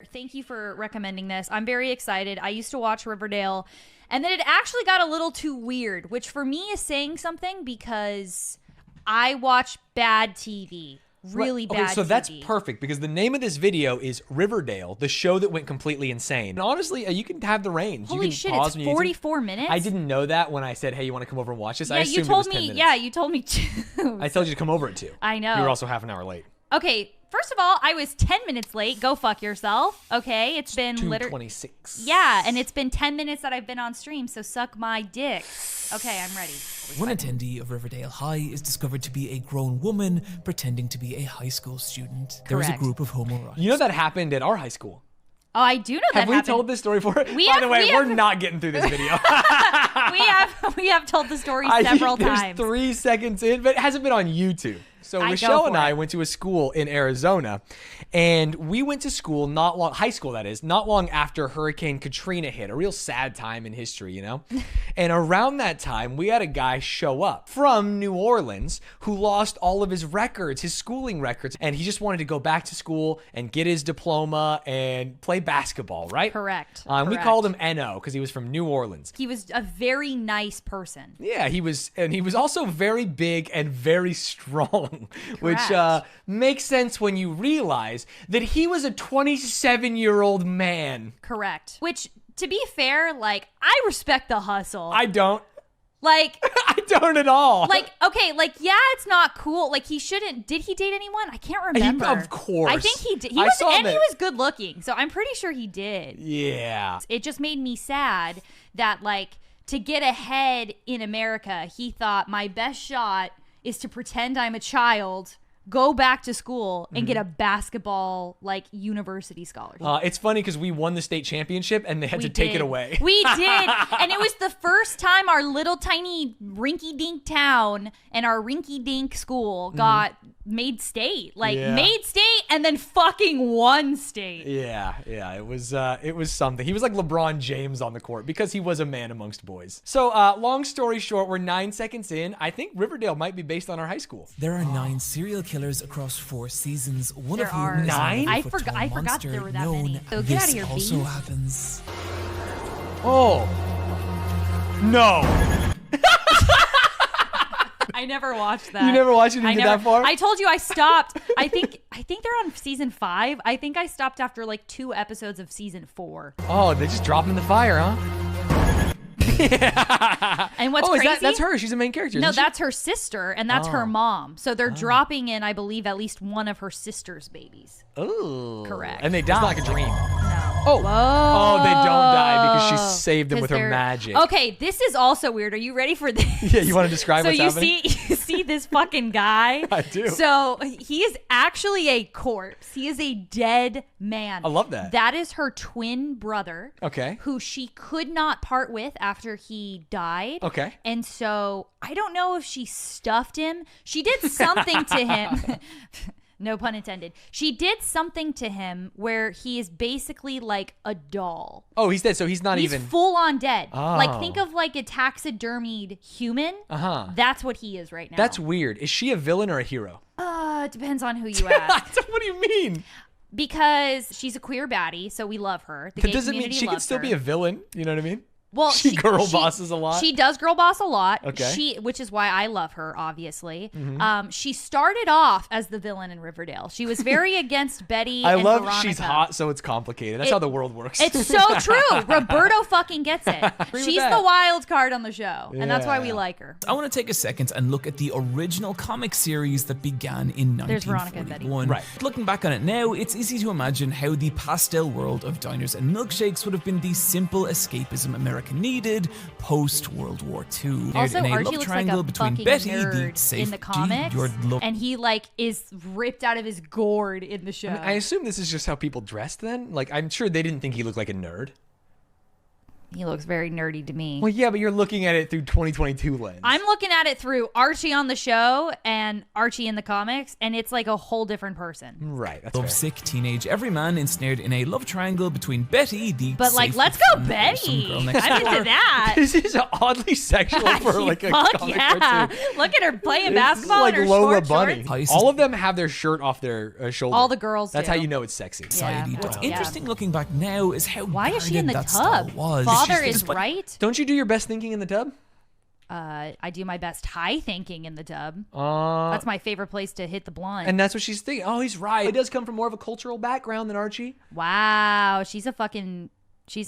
Thank you for recommending this. I'm very excited. I used to watch Riverdale, and then it actually got a little too weird, which for me is saying something because I watch bad TV. Really bad Okay, so TV. that's perfect because the name of this video is Riverdale, the show that went completely insane. And honestly, you can have the reins. Holy you can shit, pause it's 44 minutes? I didn't know that when I said, hey, you want to come over and watch this? Yeah, I assumed you told it was 10 me. minutes. Yeah, you told me too. I told you to come over at 2. I know. You were also half an hour late. Okay, first of all, I was 10 minutes late. Go fuck yourself. Okay, it's been 2:26. Yeah, and it's been 10 minutes that I've been on stream, so suck my dick. Okay, I'm ready. One attendee of Riverdale High is discovered to be a grown woman pretending to be a high school student. There is a Correct. group of homoerotics. You know that happened at our high school. Oh, I do know that Have we happened. told this story before? By have- the way, we we're have- not getting through this video. we have told the story several there's times. 3 seconds in, but it hasn't been on YouTube. So Go Rochelle and for I it. went to a school in Arizona, and we went to school high school that is, not long after Hurricane Katrina hit, a real sad time in history, you know? And around that time, we had a guy show up from New Orleans who lost all of his records, his schooling records, and he just wanted to go back to school and get his diploma and play basketball, right? Correct. We Correct. called him NO because he was from New Orleans. He was a very nice person. Yeah, he was also very big and very strong, which Correct. makes sense when you realize that he was a 27-year-old man. Correct. Which, to be fair, like, I respect the hustle. I don't. Like, I don't at all. like, okay, like, yeah, it's not cool. Like, he shouldn't. Did he date anyone? I can't remember. Of course. I think he did. He I was, saw and that- he was good looking, so I'm pretty sure he did. Yeah. It just made me sad that, like, to get ahead in America, he thought my best shot is to pretend I'm a child, go back to school, and get a basketball, like, university scholarship. It's funny because we won the state championship and they had to take it away. We did. And it was the first time our little tiny rinky-dink town and our rinky-dink school got made state. Like, Yeah. made state and then fucking won state. Yeah, it was something. He was like LeBron James on the court because he was a man amongst boys. So, long story short, we're 9 seconds in. I think Riverdale might be based on our high school. There are 9 serial killers across 4 seasons. One There of whom are. is 9? a I 9-foot forgot- tall I forgot monster there were that known. many. So get This out of here, also Bean. happens. Oh. No. I never watched that. You never watched it? You didn't get that far? I told you I stopped. I think they're on season 5. I think I stopped after like 2 episodes of season 4. Oh, they just drop him in the fire, huh? And what's Is crazy? that's her. She's the main character. No, isn't she? that's her sister, and that's her mom. So they're dropping in, I believe, at least one of her sister's babies. Ooh. Correct. And they die. It's not like a dream. No. Oh. Whoa. Oh, they don't die because she saved them 'Cause with her they're- magic. Okay, this is also weird. Are you ready for this? Yeah, you want to describe So what's happening? you see this fucking guy? I do. So he is actually a corpse. He is a dead man. I love that. That is her twin brother. Okay. Who she could not part with after he died. Okay. And so I don't know if she stuffed him. She did something to him. No pun intended. She did something to him where he is basically like a doll. Oh, he's dead, so he's not He's even... full on dead. Oh. Like, think of like a taxidermied human. Uh-huh. That's what he is right now. That's weird. Is she a villain or a hero? It depends on who you ask. What do you mean? Because she's a queer baddie, so we love her. The That gay doesn't mean community she can loves still her. be a villain. You know what I mean? Well, she girl bosses a lot. She does girl boss a lot. Okay. Which is why I love her, obviously. Mm-hmm. She started off as the villain in Riverdale. She was very against Betty. I and love Veronica. she's hot, so it's complicated. That's how the world works. It's so true. Roberto fucking gets it. with She's that. the wild card on the show, and that's why we Yeah. like her. I want to take a second and look at the original comic series that began in There's Veronica and Betty. 1941. Right. Looking back on it now, it's easy to imagine how the pastel world of diners and milkshakes would have been the simple escapism America needed post-World War II. Also, in a Archie love looks triangle like a between fucking Betty, nerd the safety, in the comics, your look. and he like is ripped out of his gourd in the show. I assume this is just how people dressed then. Like, I'm sure they didn't think he looked like a nerd. He looks very nerdy to me. Well, yeah, but you're looking at it through 2022 lens. I'm looking at it through Archie on the show and Archie in the comics, and it's like a whole different person. Right, that's Lovesick teenage everyman ensnared in a love triangle between Betty, the But like, safe let's go and Betty. girl next I'm into door. that. This is oddly sexual for like a Fuck comic yeah. cartoon. Look at her playing This is basketball like in her Lola short Bunny. shorts. All of them have their shirt off their shoulder. All the girls That's do. how you know it's sexy. Society Yeah. What's Yeah. interesting looking back now is how Why is she in the guarded that style tub? was. Father She's is despite- right. Don't you do your best thinking in the tub? I do my best high thinking in the tub. Uh, That's my favorite place to hit the blunt. and that's what she's thinking. Oh, he's right. It does come from more of a cultural background than Archie. Wow, she's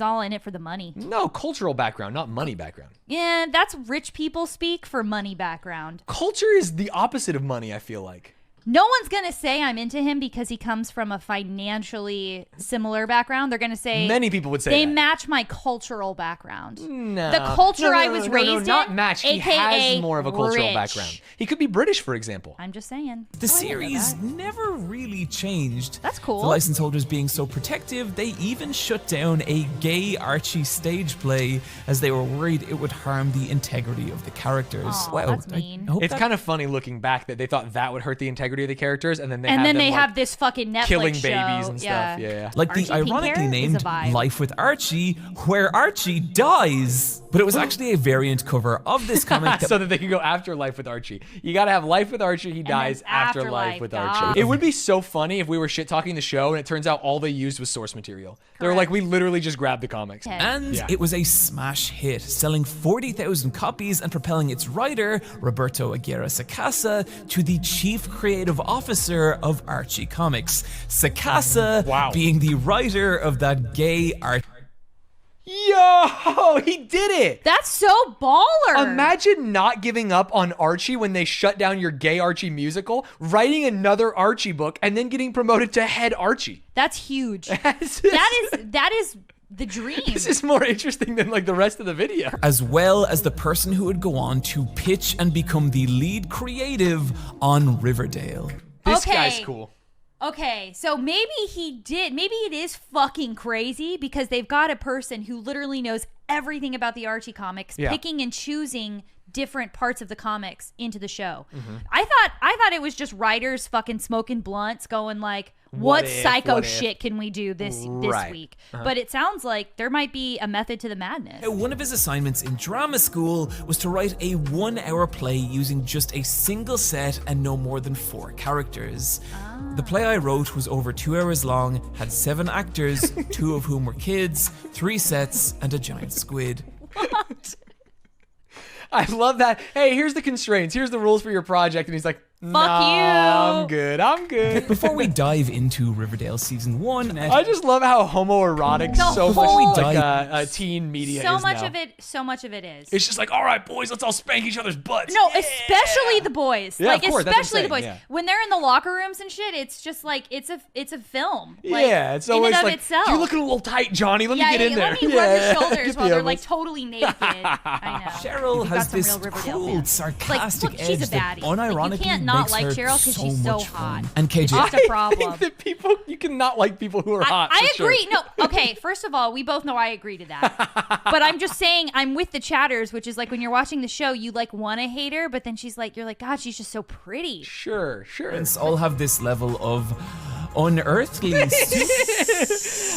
all in it for the money. No, cultural background, not money background. Yeah, that's rich people speak for money background. Culture is the opposite of money, I feel like. No one's going to say I'm into him because he comes from a financially similar background. They're going to say Many people would say they that. match my cultural background. No. The culture No, I was raised not in, match. He AKA has more of a cultural rich. background. He could be British, for example. I'm just saying. The Oh, I didn't know series that. never really changed. That's cool. The license holders being so protective, they even shut down a gay Archie stage play as they were worried it would harm the integrity of the characters. Aw, that's mean. I hope It's that- kind of funny looking back that they thought that would hurt the integrity of the characters, and then they And have then them, they like, have this fucking Netflix killing show. babies and stuff. Yeah. like Archie the Pink ironically Hair is a named vibe. Life with Archie, where Archie dies. But it was actually a variant cover of this comic that So that they can go after Life with Archie. You got to have Life with Archie. He dies after Life with Archie. It would be so funny if we were shit talking the show and it turns out all they used was source material. They were like, we literally just grabbed the comics. Okay. And Yeah. it was a smash hit, selling 40,000 copies and propelling its writer, Roberto Aguirre Sacasa, to the chief creative officer of Archie Comics. Sacasa Wow. being the writer of that gay art. Yo, he did it. That's so baller. Imagine not giving up on Archie when they shut down your gay Archie musical, writing another Archie book, and then getting promoted to head Archie. That's huge. that is the dream. This is more interesting than like the rest of the video. As well as the person who would go on to pitch and become the lead creative on Riverdale. This Okay. guy's cool. Okay, so maybe it is fucking crazy because they've got a person who literally knows everything about the Archie comics, Yeah. picking and choosing different parts of the comics into the show. Mm-hmm. I thought it was just writers fucking smoking blunts going like, what if, psycho what if? shit can we do this Right. week? But it sounds like there might be a method to the madness. One of his assignments in drama school was to write a 1-hour play using just a single set and no more than 4 characters. The play I wrote was over 2 hours long, had 7 actors, 2 of whom were kids, 3 sets, and a giant squid. I love that. Hey, here's the constraints. Here's the rules for your project. And he's like, Fuck nah, you. I'm good. I'm good. Before we dive into Riverdale Season 1... I just love how homoerotic so whole- much like a teen media so is much now. of it is. It's just like, all right, boys, let's all spank each other's butts. No, Yeah. especially the boys. Yeah, like of course, that's what I'm especially the saying, boys. yeah. When they're in the locker rooms and shit, it's just like it's a film. Like, Yeah, it's in always and of like, itself. you're looking a little tight, Johnny. Let me get in there. Let me rub your shoulders Get while the they're like elbows. totally naked. I know. Cheryl You've got has some this real Riverdale cold, fans. sarcastic Like, look, she's edge a that baddie. Like, unironically you can't not makes like her Cheryl 'cause so she's so much hot. fun. And KJ, It's just a problem. I think that people, you cannot like people who are hot. I for agree. Sure. No, okay. First of all, we both know I agree to that. But I'm just saying, I'm with the chatters, which is like when you're watching the show, you like want to hate her, but then you're like, God, she's just so pretty. Sure. all have this level of unearthly.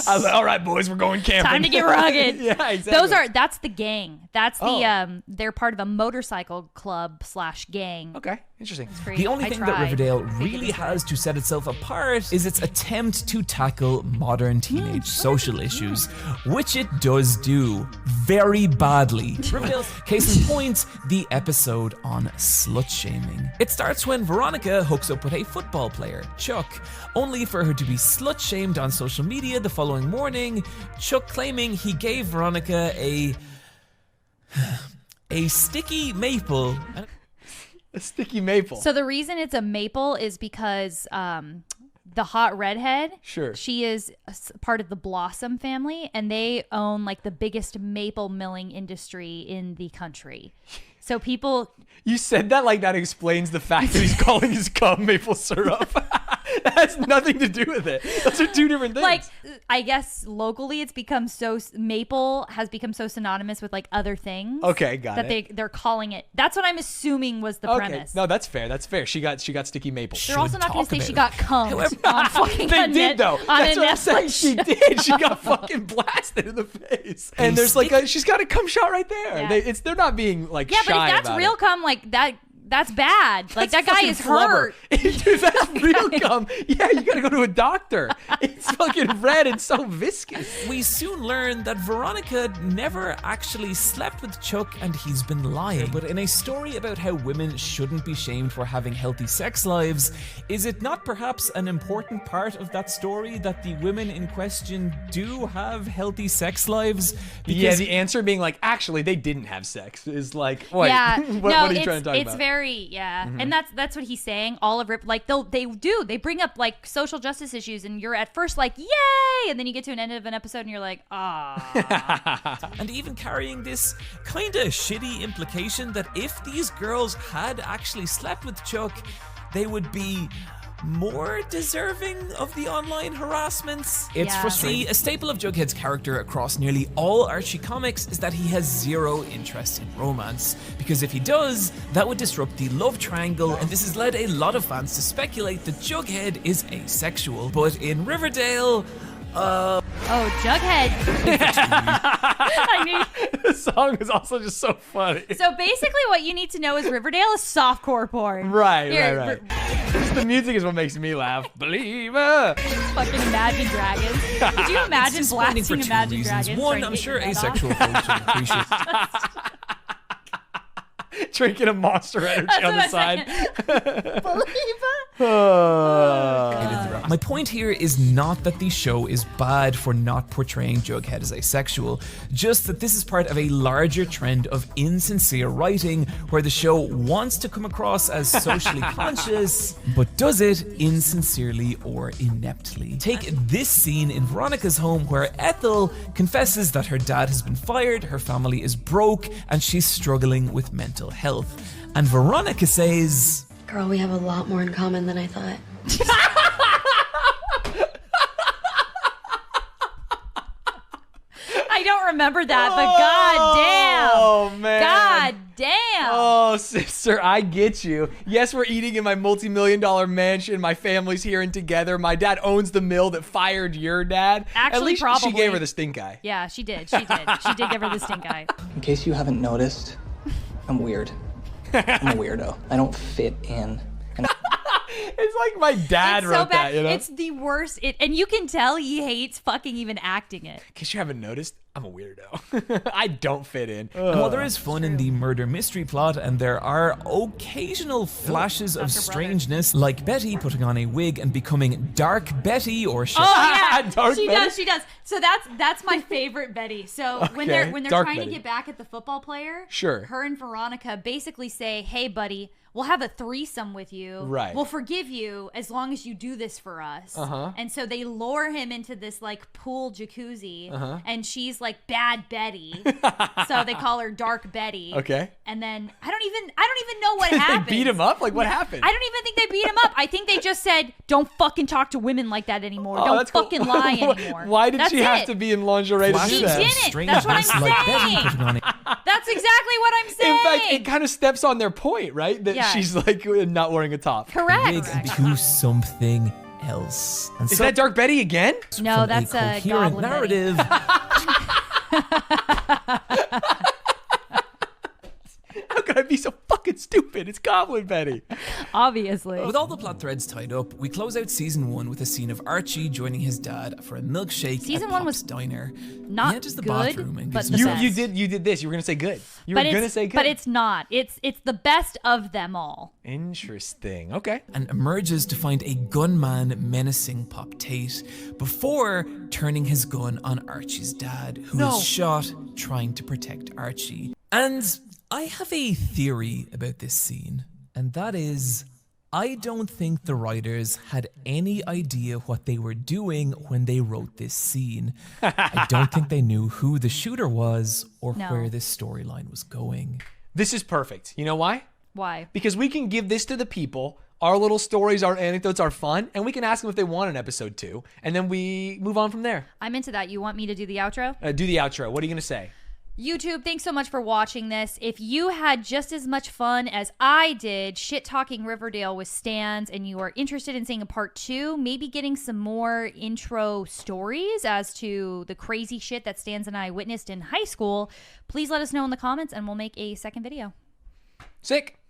All right, boys, we're going camping. Time to get rugged. Yeah, exactly. That's the gang. That's the Oh. they're part of a motorcycle club / gang. Okay, interesting. The only thing that Riverdale really has to set itself apart is its attempt to tackle modern teenage social issues, which it does do very badly. Riverdale's case in point, the episode on slut shaming. It starts when Veronica hooks up with a football player, Chuck, only for her to be slut shamed on social media the following morning, Chuck claiming he gave Veronica a sticky maple. A sticky maple. So the reason it's a maple is because the hot redhead, Sure. she is part of the Blossom family, and they own like the biggest maple milling industry in the country. So people, You said that like that explains the fact that he's calling his cum maple syrup. That has nothing to do with it. Those are two different things. Like, I guess locally it's become so, maple has become so synonymous with like other things. Okay, got that it. they're calling it. That's what I'm assuming was the premise. No, that's fair. That's fair. She got sticky maple. They're also not going to say talk she about got cummed on fucking They a did net, though. on That's a what I'm saying. Netflix She did. She got fucking blasted in the face. And there's like she's got a cum shot right there. Yeah. They're not being like Yeah, shy but if that's about real it. cum, like that's bad. Like That's that guy fucking is flubber. hurt. Dude, that's real cum. Yeah, you gotta go to a doctor. It's fucking red and so viscous. We soon learn that Veronica never actually slept with Chuck and he's been lying. But in a story about how women shouldn't be shamed for having healthy sex lives, is it not perhaps an important part of that story that the women in question do have healthy sex lives? Yeah, the answer being like, actually, they didn't have sex is like, wait, Yeah, what are you trying to talk it's about? very and that's what he's saying. All of Rip, like they bring up like social justice issues, and you're at first like yay, and then you get to an end of an episode, and you're like ah. And even carrying this kind of shitty implication that if these girls had actually slept with Chuck, they would be more deserving of the online harassments. It's Yeah. frustrating. A staple of Jughead's character across nearly all Archie comics is that he has zero interest in romance. Because if he does, that would disrupt the love triangle, and this has led a lot of fans to speculate that Jughead is asexual. But in Riverdale, Oh, Jughead. I knew. The song is also just so funny. So basically, what you need to know is Riverdale is softcore porn. Right. Here, The music is what makes me laugh. Believer. Fucking Imagine Dragons. Could you imagine disappointing for blasting two Imagine reasons. Dragons? One, trying to I'm get sure your head off? asexual folks would appreciate Drinking a Monster Energy on the what side. My point here is not that the show is bad for not portraying Jughead as asexual, just that this is part of a larger trend of insincere writing where the show wants to come across as socially conscious, but does it insincerely or ineptly. Take this scene in Veronica's home where Ethel confesses that her dad has been fired, her family is broke, and she's struggling with mental health. And Veronica says, Girl, we have a lot more in common than I thought. I don't remember that, but god damn. Oh, man. God damn. Oh, sister, I get you. Yes, we're eating in my multi-million-dollar mansion. My family's here and together. My dad owns the mill that fired your dad. Actually, At least probably. she gave her the stink eye. Yeah, she did. She did. She did give her the stink eye. In case you haven't noticed, I'm weird. I'm a weirdo. I don't fit in. And It's like my dad It's wrote so bad. that, you know? It's the worst. And you can tell he hates fucking even acting it. In case you haven't noticed, I'm a weirdo. I don't fit in. and while there is fun in the murder mystery plot, and there are occasional flashes of That's her brother. strangeness, like Betty putting on a wig and becoming Dark Betty or Oh yeah, Dark she Betty? does. She does. So that's my favorite Betty. So when Okay, they're Dark trying Betty. to get back at the football player, Sure. her and Veronica basically say, "Hey, buddy, we'll have a threesome with you. Right. We'll forgive you as long as you do this for us." And so they lure him into this like pool jacuzzi, and she's like bad Betty. So they call her Dark Betty. Okay. And then I don't even know what happened. They beat him up? Like, what happened? I don't even think they beat him up. I think they just said, "Don't fucking talk to women like that anymore. Oh, Don't that's cool. fucking lie anymore." Why did That's she have it. to be in lingerie to do flashes that? of didn't. That's what I'm strangeness, like Betty saying. putting on a That's exactly what I'm saying. In fact, it kind of steps on their point, right? That Yeah. she's like not wearing a top. Correct. wig into something else. And Is so that Dark Betty again? No, from that's a coherent Goblin Betty. narrative. How could I be so fucking stupid? It's Goblin Betty. Obviously. With all the plot threads tied up, we close out season 1 with a scene of Archie joining his dad for a milkshake Season at one Pop's was diner. not he enters the good, bathroom and but gives the himself- best. You did this. You were gonna say good. You were gonna say good. But it's not. It's the best of them all. Interesting. Okay. and emerges to find a gunman menacing Pop Tate before turning his gun on Archie's dad, who is shot trying to protect Archie. And I have a theory about this scene, and that is, I don't think the writers had any idea what they were doing when they wrote this scene. I don't think they knew who the shooter was or No. where this storyline was going. This is perfect. You know why? Why? Because we can give this to the people Our little stories, our anecdotes are fun, and we can ask them if they want an episode 2, and then we move on from there. I'm into that. You want me to do the outro? Do the outro. What are you going to say? YouTube, thanks so much for watching this. If you had just as much fun as I did shit-talking Riverdale with Stanz, and you are interested in seeing a part 2, maybe getting some more intro stories as to the crazy shit that Stanz and I witnessed in high school, please let us know in the comments and we'll make a second video. Sick.